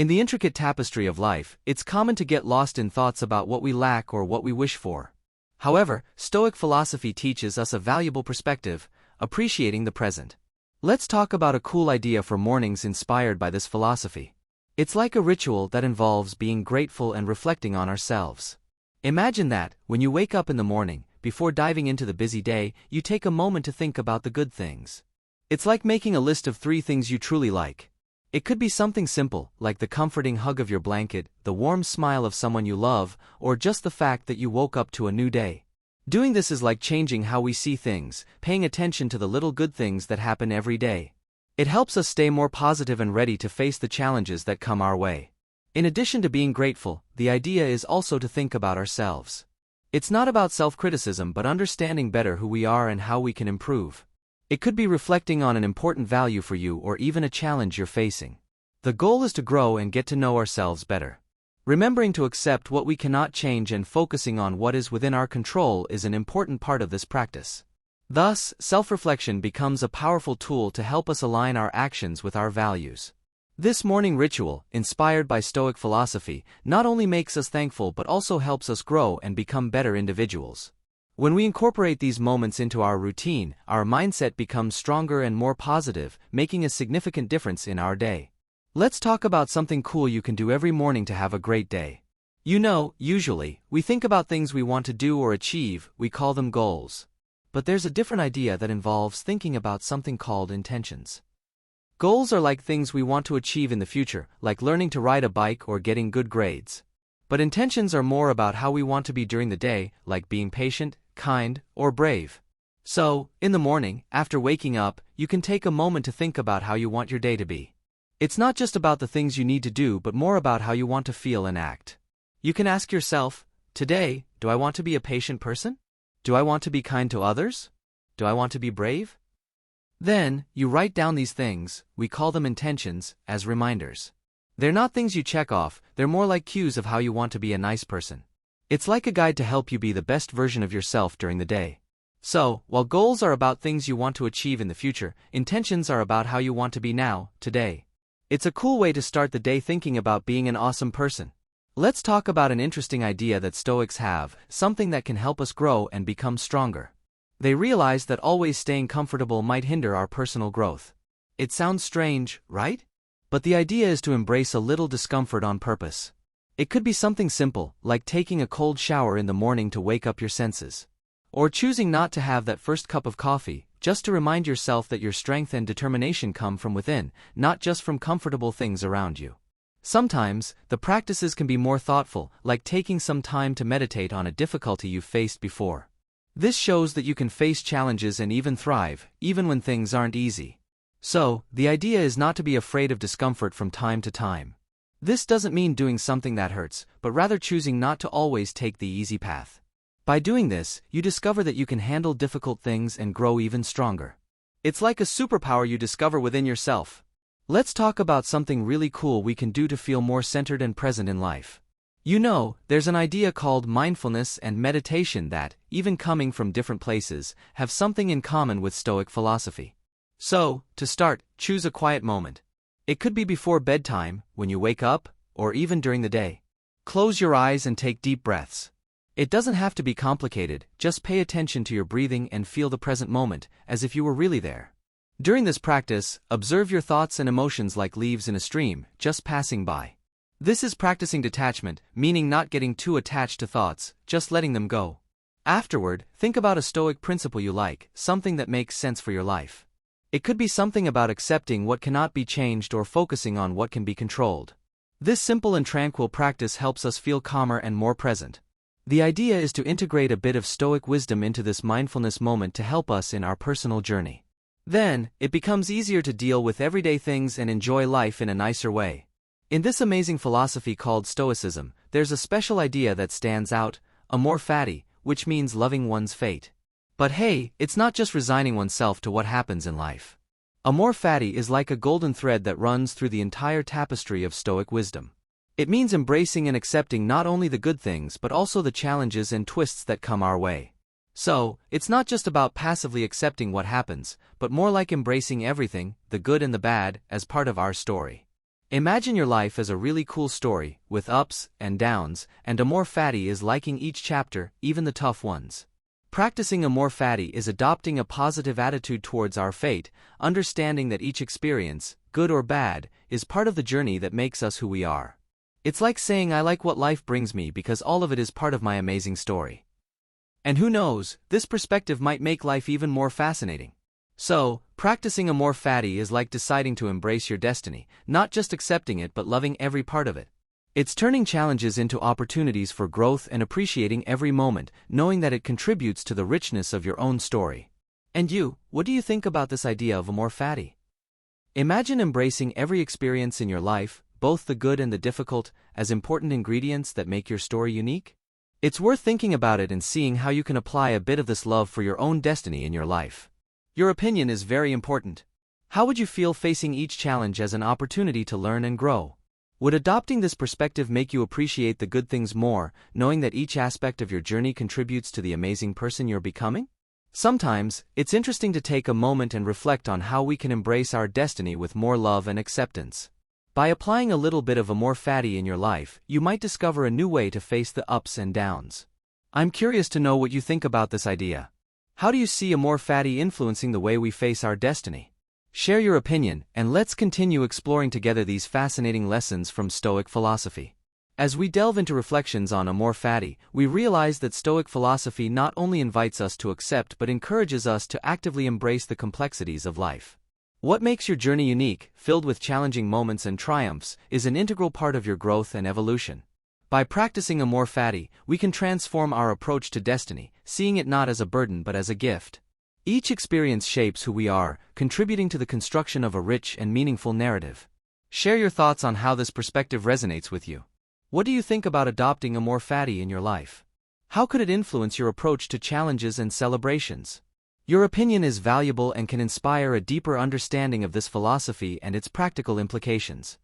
In the intricate tapestry of life, it's common to get lost in thoughts about what we lack or what we wish for. However, Stoic philosophy teaches us a valuable perspective, appreciating the present. Let's talk about a cool idea for mornings inspired by this philosophy. It's like a ritual that involves being grateful and reflecting on ourselves. Imagine that, when you wake up in the morning, before diving into the busy day, you take a moment to think about the good things. It's like making a list of 3 things you truly like. It could be something simple, like the comforting hug of your blanket, the warm smile of someone you love, or just the fact that you woke up to a new day. Doing this is like changing how we see things, paying attention to the little good things that happen every day. It helps us stay more positive and ready to face the challenges that come our way. In addition to being grateful, the idea is also to think about ourselves. It's not about self-criticism but understanding better who we are and how we can improve. It could be reflecting on an important value for you or even a challenge you're facing. The goal is to grow and get to know ourselves better. Remembering to accept what we cannot change and focusing on what is within our control is an important part of this practice. Thus, self-reflection becomes a powerful tool to help us align our actions with our values. This morning ritual, inspired by Stoic philosophy, not only makes us thankful but also helps us grow and become better individuals. When we incorporate these moments into our routine, our mindset becomes stronger and more positive, making a significant difference in our day. Let's talk about something cool you can do every morning to have a great day. Usually, we think about things we want to do or achieve, we call them goals. But there's a different idea that involves thinking about something called intentions. Goals are like things we want to achieve in the future, like learning to ride a bike or getting good grades. But intentions are more about how we want to be during the day, like being patient, kind, or brave. So, in the morning, after waking up, you can take a moment to think about how you want your day to be. It's not just about the things you need to do but more about how you want to feel and act. You can ask yourself, today, do I want to be a patient person? Do I want to be kind to others? Do I want to be brave? Then, you write down these things, we call them intentions, as reminders. They're not things you check off, they're more like cues of how you want to be a nice person. It's like a guide to help you be the best version of yourself during the day. So, while goals are about things you want to achieve in the future, intentions are about how you want to be now, today. It's a cool way to start the day thinking about being an awesome person. Let's talk about an interesting idea that Stoics have, something that can help us grow and become stronger. They realize that always staying comfortable might hinder our personal growth. It sounds strange, right? But the idea is to embrace a little discomfort on purpose. It could be something simple, like taking a cold shower in the morning to wake up your senses. Or choosing not to have that first cup of coffee, just to remind yourself that your strength and determination come from within, not just from comfortable things around you. Sometimes, the practices can be more thoughtful, like taking some time to meditate on a difficulty you've faced before. This shows that you can face challenges and even thrive, even when things aren't easy. So, the idea is not to be afraid of discomfort from time to time. This doesn't mean doing something that hurts, but rather choosing not to always take the easy path. By doing this, you discover that you can handle difficult things and grow even stronger. It's like a superpower you discover within yourself. Let's talk about something really cool we can do to feel more centered and present in life. There's an idea called mindfulness and meditation that, even coming from different places, have something in common with Stoic philosophy. So, to start, choose a quiet moment. It could be before bedtime, when you wake up, or even during the day. Close your eyes and take deep breaths. It doesn't have to be complicated, just pay attention to your breathing and feel the present moment, as if you were really there. During this practice, observe your thoughts and emotions like leaves in a stream, just passing by. This is practicing detachment, meaning not getting too attached to thoughts, just letting them go. Afterward, think about a Stoic principle you like, something that makes sense for your life. It could be something about accepting what cannot be changed or focusing on what can be controlled. This simple and tranquil practice helps us feel calmer and more present. The idea is to integrate a bit of Stoic wisdom into this mindfulness moment to help us in our personal journey. Then, it becomes easier to deal with everyday things and enjoy life in a nicer way. In this amazing philosophy called Stoicism, there's a special idea that stands out, amor fati, which means loving one's fate. But hey, it's not just resigning oneself to what happens in life. Amor fati is like a golden thread that runs through the entire tapestry of Stoic wisdom. It means embracing and accepting not only the good things but also the challenges and twists that come our way. So, it's not just about passively accepting what happens, but more like embracing everything, the good and the bad, as part of our story. Imagine your life as a really cool story, with ups and downs, and Amor Fati is liking each chapter, even the tough ones. Practicing Amor Fati is adopting a positive attitude towards our fate, understanding that each experience, good or bad, is part of the journey that makes us who we are. It's like saying I like what life brings me because all of it is part of my amazing story. And who knows, this perspective might make life even more fascinating. So, practicing Amor Fati is like deciding to embrace your destiny, not just accepting it but loving every part of it. It's turning challenges into opportunities for growth and appreciating every moment, knowing that it contributes to the richness of your own story. And you, what do you think about this idea of Amor Fati? Imagine embracing every experience in your life, both the good and the difficult, as important ingredients that make your story unique. It's worth thinking about it and seeing how you can apply a bit of this love for your own destiny in your life. Your opinion is very important. How would you feel facing each challenge as an opportunity to learn and grow? Would adopting this perspective make you appreciate the good things more, knowing that each aspect of your journey contributes to the amazing person you're becoming? Sometimes, it's interesting to take a moment and reflect on how we can embrace our destiny with more love and acceptance. By applying a little bit of Amor Fati in your life, you might discover a new way to face the ups and downs. I'm curious to know what you think about this idea. How do you see Amor Fati influencing the way we face our destiny? Share your opinion, and let's continue exploring together these fascinating lessons from Stoic philosophy. As we delve into reflections on Amor Fati, we realize that Stoic philosophy not only invites us to accept but encourages us to actively embrace the complexities of life. What makes your journey unique, filled with challenging moments and triumphs, is an integral part of your growth and evolution. By practicing Amor Fati, we can transform our approach to destiny, seeing it not as a burden but as a gift. Each experience shapes who we are, contributing to the construction of a rich and meaningful narrative. Share your thoughts on how this perspective resonates with you. What do you think about adopting Amor Fati in your life? How could it influence your approach to challenges and celebrations? Your opinion is valuable and can inspire a deeper understanding of this philosophy and its practical implications.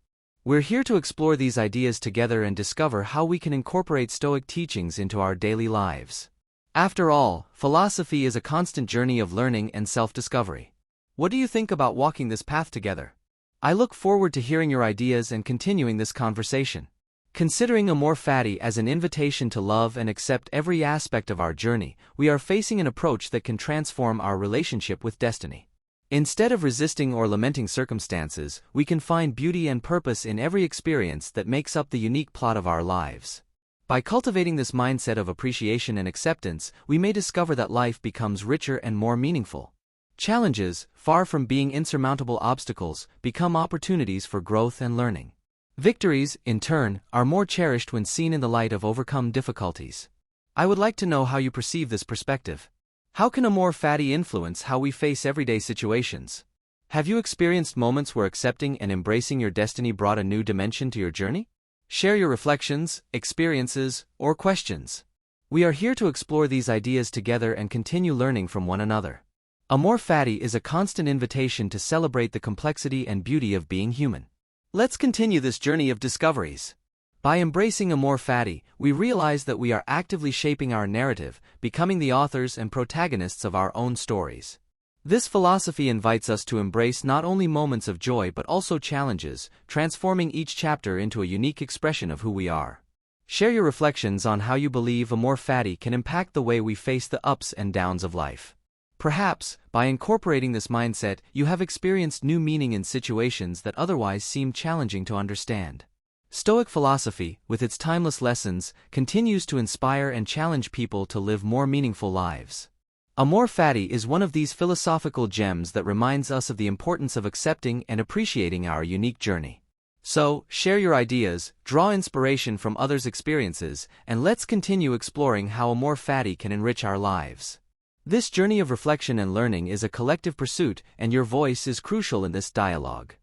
We're here to explore these ideas together and discover how we can incorporate Stoic teachings into our daily lives. After all, philosophy is a constant journey of learning and self-discovery. What do you think about walking this path together? I look forward to hearing your ideas and continuing this conversation. Considering Amor Fati as an invitation to love and accept every aspect of our journey, we are facing an approach that can transform our relationship with destiny. Instead of resisting or lamenting circumstances, we can find beauty and purpose in every experience that makes up the unique plot of our lives. By cultivating this mindset of appreciation and acceptance, we may discover that life becomes richer and more meaningful. Challenges, far from being insurmountable obstacles, become opportunities for growth and learning. Victories, in turn, are more cherished when seen in the light of overcome difficulties. I would like to know how you perceive this perspective. How can Amor Fati influence how we face everyday situations? Have you experienced moments where accepting and embracing your destiny brought a new dimension to your journey? Share your reflections, experiences, or questions. We are here to explore these ideas together and continue learning from one another. Amor Fati is a constant invitation to celebrate the complexity and beauty of being human. Let's continue this journey of discoveries. By embracing Amor Fati, we realize that we are actively shaping our narrative, becoming the authors and protagonists of our own stories. This philosophy invites us to embrace not only moments of joy but also challenges, transforming each chapter into a unique expression of who we are. Share your reflections on how you believe Amor Fati can impact the way we face the ups and downs of life. Perhaps, by incorporating this mindset, you have experienced new meaning in situations that otherwise seem challenging to understand. Stoic philosophy, with its timeless lessons, continues to inspire and challenge people to live more meaningful lives. Amor Fati is one of these philosophical gems that reminds us of the importance of accepting and appreciating our unique journey. So, share your ideas, draw inspiration from others' experiences, and let's continue exploring how Amor Fati can enrich our lives. This journey of reflection and learning is a collective pursuit, and your voice is crucial in this dialogue.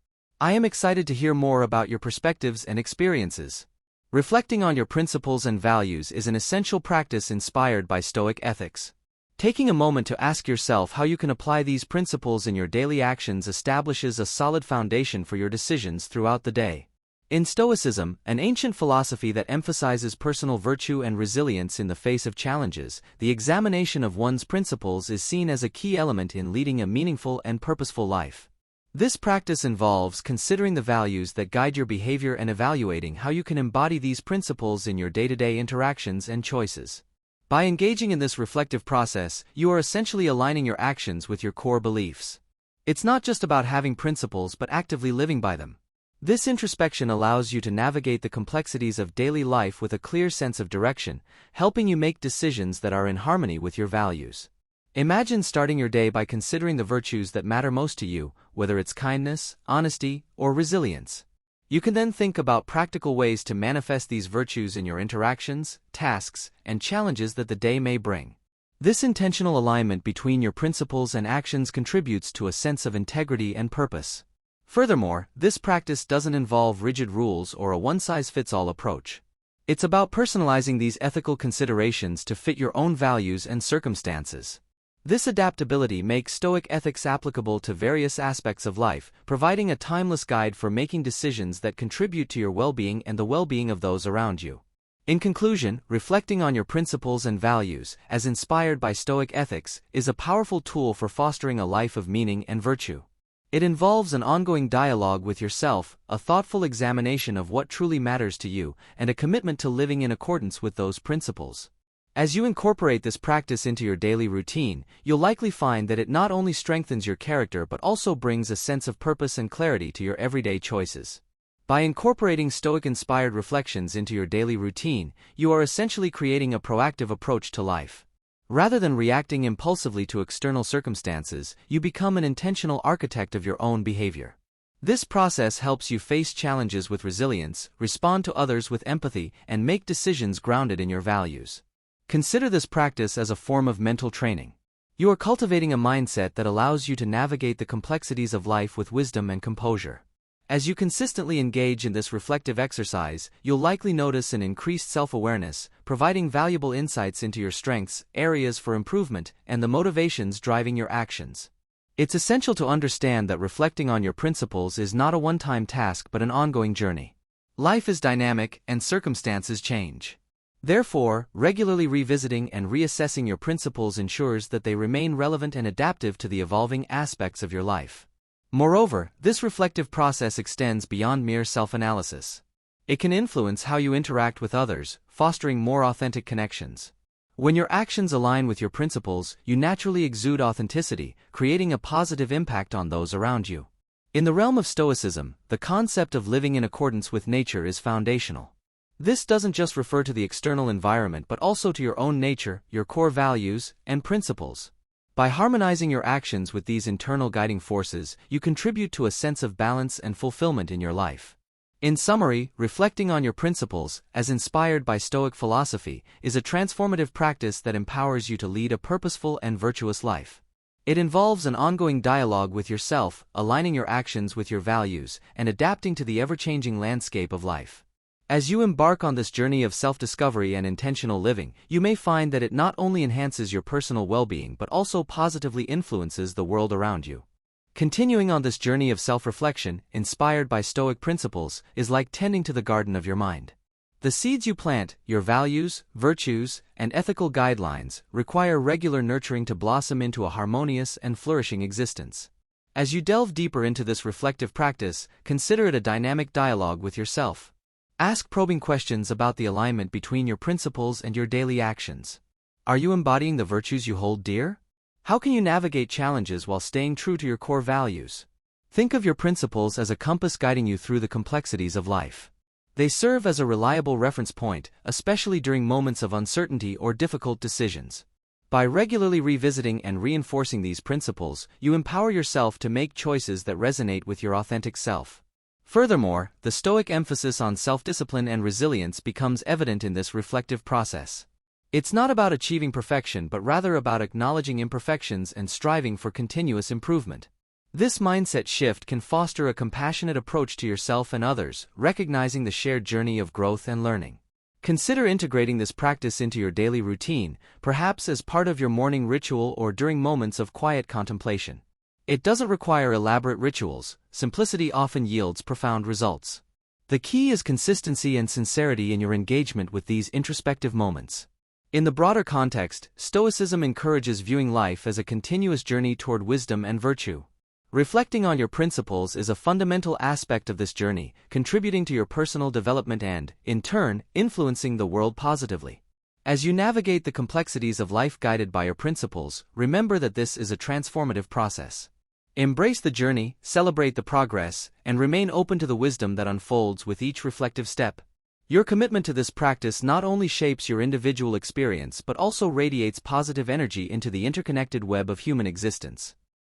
I am excited to hear more about your perspectives and experiences. Reflecting on your principles and values is an essential practice inspired by Stoic ethics. Taking a moment to ask yourself how you can apply these principles in your daily actions establishes a solid foundation for your decisions throughout the day. In Stoicism, an ancient philosophy that emphasizes personal virtue and resilience in the face of challenges, the examination of one's principles is seen as a key element in leading a meaningful and purposeful life. This practice involves considering the values that guide your behavior and evaluating how you can embody these principles in your day-to-day interactions and choices. By engaging in this reflective process, you are essentially aligning your actions with your core beliefs. It's not just about having principles but actively living by them. This introspection allows you to navigate the complexities of daily life with a clear sense of direction, helping you make decisions that are in harmony with your values. Imagine starting your day by considering the virtues that matter most to you, whether it's kindness, honesty, or resilience. You can then think about practical ways to manifest these virtues in your interactions, tasks, and challenges that the day may bring. This intentional alignment between your principles and actions contributes to a sense of integrity and purpose. Furthermore, this practice doesn't involve rigid rules or a one-size-fits-all approach. It's about personalizing these ethical considerations to fit your own values and circumstances. This adaptability makes Stoic ethics applicable to various aspects of life, providing a timeless guide for making decisions that contribute to your well-being and the well-being of those around you. In conclusion, reflecting on your principles and values, as inspired by Stoic ethics, is a powerful tool for fostering a life of meaning and virtue. It involves an ongoing dialogue with yourself, a thoughtful examination of what truly matters to you, and a commitment to living in accordance with those principles. As you incorporate this practice into your daily routine, you'll likely find that it not only strengthens your character but also brings a sense of purpose and clarity to your everyday choices. By incorporating Stoic-inspired reflections into your daily routine, you are essentially creating a proactive approach to life. Rather than reacting impulsively to external circumstances, you become an intentional architect of your own behavior. This process helps you face challenges with resilience, respond to others with empathy, and make decisions grounded in your values. Consider this practice as a form of mental training. You are cultivating a mindset that allows you to navigate the complexities of life with wisdom and composure. As you consistently engage in this reflective exercise, you'll likely notice an increased self-awareness, providing valuable insights into your strengths, areas for improvement, and the motivations driving your actions. It's essential to understand that reflecting on your principles is not a one-time task but an ongoing journey. Life is dynamic, and circumstances change. Therefore, regularly revisiting and reassessing your principles ensures that they remain relevant and adaptive to the evolving aspects of your life. Moreover, this reflective process extends beyond mere self-analysis. It can influence how you interact with others, fostering more authentic connections. When your actions align with your principles, you naturally exude authenticity, creating a positive impact on those around you. In the realm of Stoicism, the concept of living in accordance with nature is foundational. This doesn't just refer to the external environment but also to your own nature, your core values, and principles. By harmonizing your actions with these internal guiding forces, you contribute to a sense of balance and fulfillment in your life. In summary, reflecting on your principles, as inspired by Stoic philosophy, is a transformative practice that empowers you to lead a purposeful and virtuous life. It involves an ongoing dialogue with yourself, aligning your actions with your values, and adapting to the ever-changing landscape of life. As you embark on this journey of self-discovery and intentional living, you may find that it not only enhances your personal well-being but also positively influences the world around you. Continuing on this journey of self-reflection, inspired by Stoic principles, is like tending to the garden of your mind. The seeds you plant, your values, virtues, and ethical guidelines, require regular nurturing to blossom into a harmonious and flourishing existence. As you delve deeper into this reflective practice, consider it a dynamic dialogue with yourself. Ask probing questions about the alignment between your principles and your daily actions. Are you embodying the virtues you hold dear? How can you navigate challenges while staying true to your core values? Think of your principles as a compass guiding you through the complexities of life. They serve as a reliable reference point, especially during moments of uncertainty or difficult decisions. By regularly revisiting and reinforcing these principles, you empower yourself to make choices that resonate with your authentic self. Furthermore, the Stoic emphasis on self-discipline and resilience becomes evident in this reflective process. It's not about achieving perfection but rather about acknowledging imperfections and striving for continuous improvement. This mindset shift can foster a compassionate approach to yourself and others, recognizing the shared journey of growth and learning. Consider integrating this practice into your daily routine, perhaps as part of your morning ritual or during moments of quiet contemplation. It doesn't require elaborate rituals. Simplicity often yields profound results. The key is consistency and sincerity in your engagement with these introspective moments. In the broader context, Stoicism encourages viewing life as a continuous journey toward wisdom and virtue. Reflecting on your principles is a fundamental aspect of this journey, contributing to your personal development and, in turn, influencing the world positively. As you navigate the complexities of life guided by your principles, remember that this is a transformative process. Embrace the journey, celebrate the progress, and remain open to the wisdom that unfolds with each reflective step. Your commitment to this practice not only shapes your individual experience but also radiates positive energy into the interconnected web of human existence.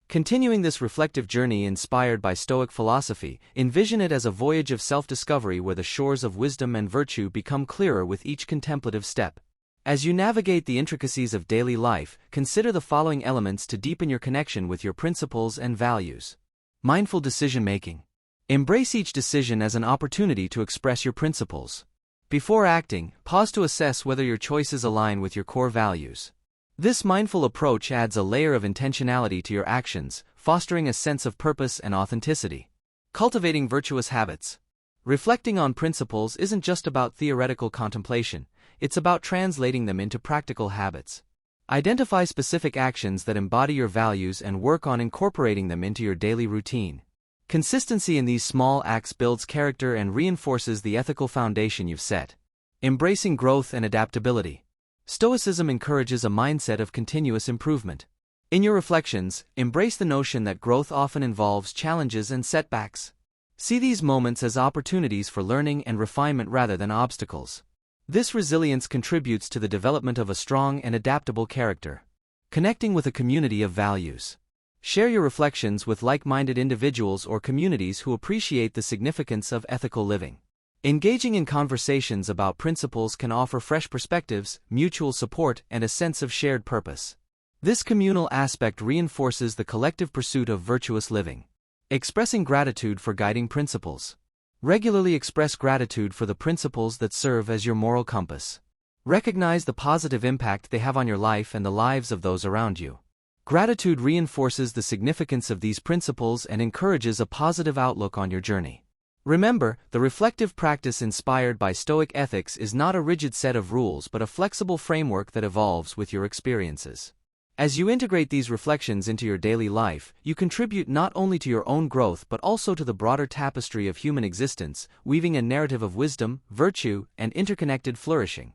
Continuing this reflective journey inspired by Stoic philosophy, envision it as a voyage of self-discovery where the shores of wisdom and virtue become clearer with each contemplative step. As you navigate the intricacies of daily life, consider the following elements to deepen your connection with your principles and values. Mindful decision-making. Embrace each decision as an opportunity to express your principles. Before acting, pause to assess whether your choices align with your core values. This mindful approach adds a layer of intentionality to your actions, fostering a sense of purpose and authenticity. Cultivating virtuous habits. Reflecting on principles isn't just about theoretical contemplation, it's about translating them into practical habits. Identify specific actions that embody your values and work on incorporating them into your daily routine. Consistency in these small acts builds character and reinforces the ethical foundation you've set. Embracing growth and adaptability. Stoicism encourages a mindset of continuous improvement. In your reflections, embrace the notion that growth often involves challenges and setbacks. See these moments as opportunities for learning and refinement rather than obstacles. This resilience contributes to the development of a strong and adaptable character. Connecting with a community of values. Share your reflections with like-minded individuals or communities who appreciate the significance of ethical living. Engaging in conversations about principles can offer fresh perspectives, mutual support, and a sense of shared purpose. This communal aspect reinforces the collective pursuit of virtuous living. Expressing gratitude for guiding principles. Regularly express gratitude for the principles that serve as your moral compass. Recognize the positive impact they have on your life and the lives of those around you. Gratitude reinforces the significance of these principles and encourages a positive outlook on your journey. Remember, the reflective practice inspired by Stoic ethics is not a rigid set of rules but a flexible framework that evolves with your experiences. As you integrate these reflections into your daily life, you contribute not only to your own growth but also to the broader tapestry of human existence, weaving a narrative of wisdom, virtue, and interconnected flourishing.